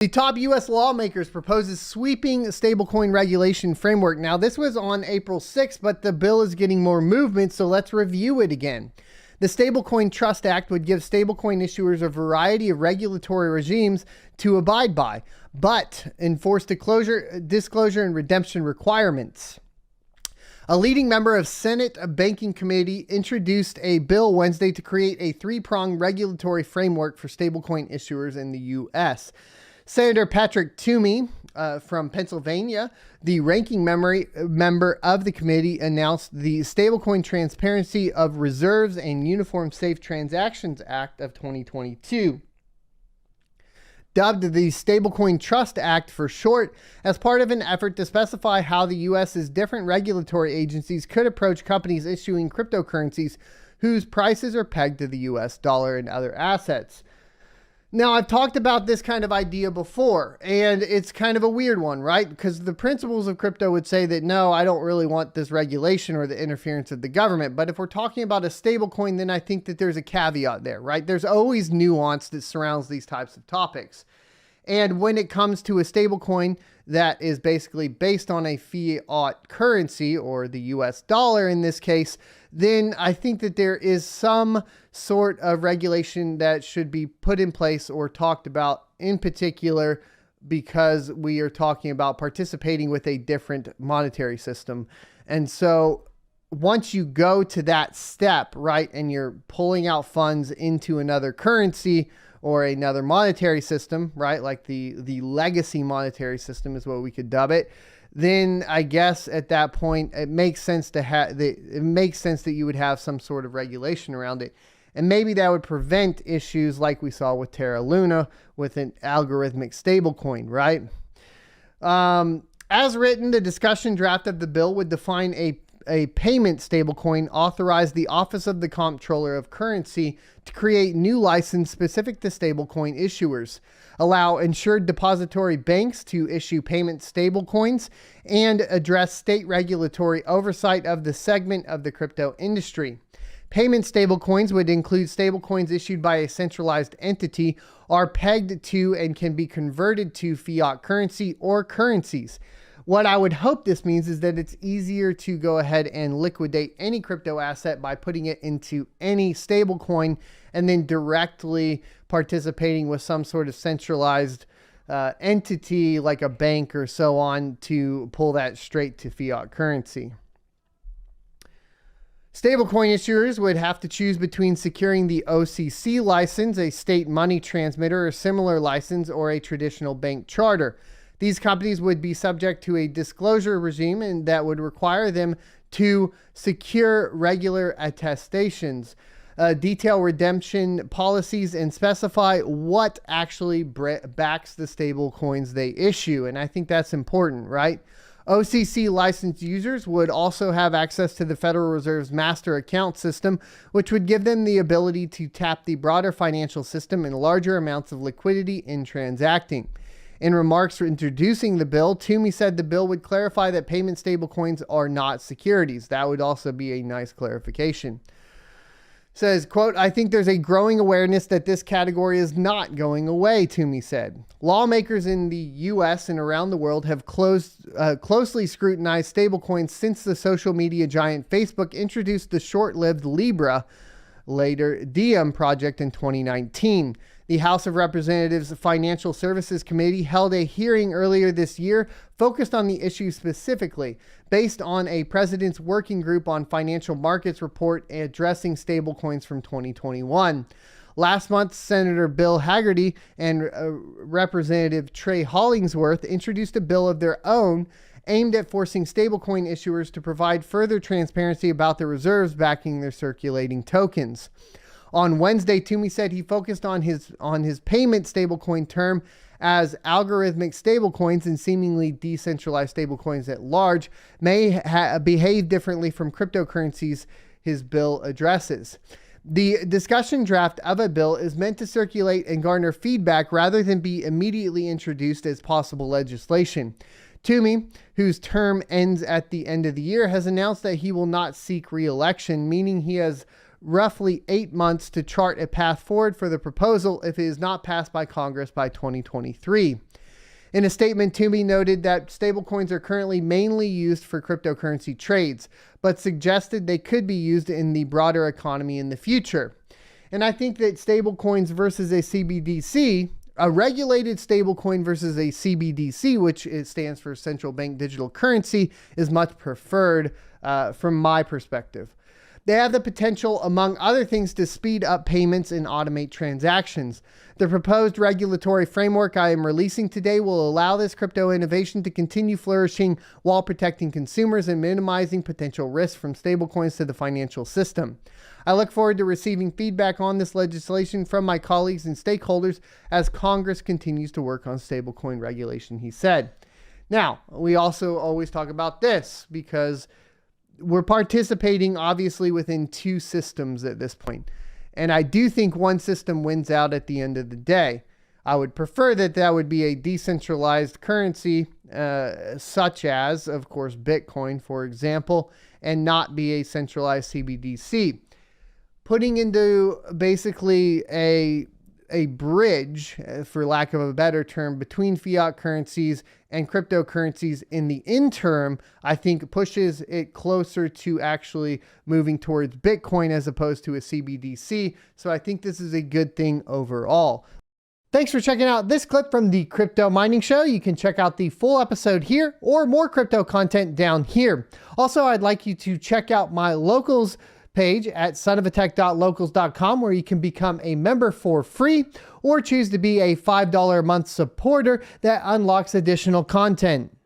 The top U.S. lawmakers proposes sweeping stablecoin regulation framework. Now, this was on April 6th, but the bill is getting more movement, so let's review it again. The Stablecoin Trust Act would give stablecoin issuers a variety of regulatory regimes to abide by, but enforce disclosure, and redemption requirements. A leading member of Senate Banking Committee introduced a bill Wednesday to create a three-pronged regulatory framework for stablecoin issuers in the U.S. Senator Patrick Toomey from Pennsylvania, the ranking member of the committee, announced the Stablecoin Transparency of Reserves and Uniform Safe Transactions Act of 2022. Dubbed the Stablecoin Trust Act for short, as part of an effort to specify how the U.S.'s different regulatory agencies could approach companies issuing cryptocurrencies whose prices are pegged to the U.S. dollar and other assets. Now, I've talked about this kind of idea before, and it's kind of a weird one, right? Because the principles of crypto would say that, no, I don't really want this regulation or the interference of the government. But if we're talking about a stablecoin, then I think that there's a caveat there, right? There's always nuance that surrounds these types of topics. And when it comes to a stablecoin that is basically based on a fiat currency, or the US dollar in this case, then I think that there is some sort of regulation that should be put in place or talked about in particular, because we are talking about participating with a different monetary system. And so once you go to that step, right, and you're pulling out funds into another currency or another monetary system, right, like the legacy monetary system is what we could dub it, then I guess at that point it makes sense to that you would have some sort of regulation around it. And maybe that would prevent issues like we saw with Terra Luna with an algorithmic stablecoin, right? As written, the discussion draft of the bill would define a payment stablecoin, authorize the Office of the Comptroller of Currency to create new license specific to stablecoin issuers, allow insured depository banks to issue payment stablecoins, and address state regulatory oversight of the segment of the crypto industry. Payment stablecoins would include stablecoins issued by a centralized entity, are pegged to and can be converted to fiat currency or currencies. What I would hope this means is that it's easier to go ahead and liquidate any crypto asset by putting it into any stablecoin and then directly participating with some sort of centralized entity like a bank or so on to pull that straight to fiat currency. Stablecoin issuers would have to choose between securing the OCC license, a state money transmitter or similar license, or a traditional bank charter. These companies would be subject to a disclosure regime, and that would require them to secure regular attestations, detail redemption policies, and specify what actually backs the stable coins they issue. And I think that's important, right? OCC licensed users would also have access to the Federal Reserve's master account system, which would give them the ability to tap the broader financial system in larger amounts of liquidity in transacting. In remarks for introducing the bill, Toomey said the bill would clarify that payment stablecoins are not securities. That would also be a nice clarification. Says, quote, "I think there's a growing awareness that this category is not going away," Toomey said. Lawmakers in the U.S. and around the world have closely scrutinized stablecoins since the social media giant Facebook introduced the short-lived Libra, later Diem project in 2019. The House of Representatives Financial Services Committee held a hearing earlier this year focused on the issue specifically, based on a President's Working Group on Financial Markets report addressing stablecoins from 2021. Last month, Senator Bill Hagerty and Representative Trey Hollingsworth introduced a bill of their own aimed at forcing stablecoin issuers to provide further transparency about the reserves backing their circulating tokens. On Wednesday, Toomey said he focused on his payment stablecoin term as algorithmic stablecoins and seemingly decentralized stablecoins at large may behave differently from cryptocurrencies his bill addresses. The discussion draft of a bill is meant to circulate and garner feedback rather than be immediately introduced as possible legislation. Toomey, whose term ends at the end of the year, has announced that he will not seek re-election, meaning he has roughly 8 months to chart a path forward for the proposal if it is not passed by Congress by 2023. In a statement, Toomey noted that stablecoins are currently mainly used for cryptocurrency trades, but suggested they could be used in the broader economy in the future. And I think that stablecoins versus a CBDC, a regulated stablecoin versus a CBDC, which stands for central bank digital currency, is much preferred from my perspective. They have the potential, among other things, to speed up payments and automate transactions. The proposed regulatory framework I am releasing today will allow this crypto innovation to continue flourishing while protecting consumers and minimizing potential risks from stablecoins to the financial system. I look forward to receiving feedback on this legislation from my colleagues and stakeholders as Congress continues to work on stablecoin regulation, he said. Now, we also always talk about this because we're participating obviously within two systems at this point. And I do think one system wins out at the end of the day. I would prefer that would be a decentralized currency, such as, of course, Bitcoin, for example, and not be a centralized CBDC. Putting into basically a bridge, for lack of a better term, between fiat currencies and cryptocurrencies in the interim, I think pushes it closer to actually moving towards Bitcoin as opposed to a CBDC. So I think this is a good thing overall. Thanks for checking out this clip from the Crypto Mining Show. You can check out the full episode here or more crypto content down here. Also, I'd like you to check out my locals page at sonofatech.locals.com, where you can become a member for free or choose to be a $5 a month supporter that unlocks additional content.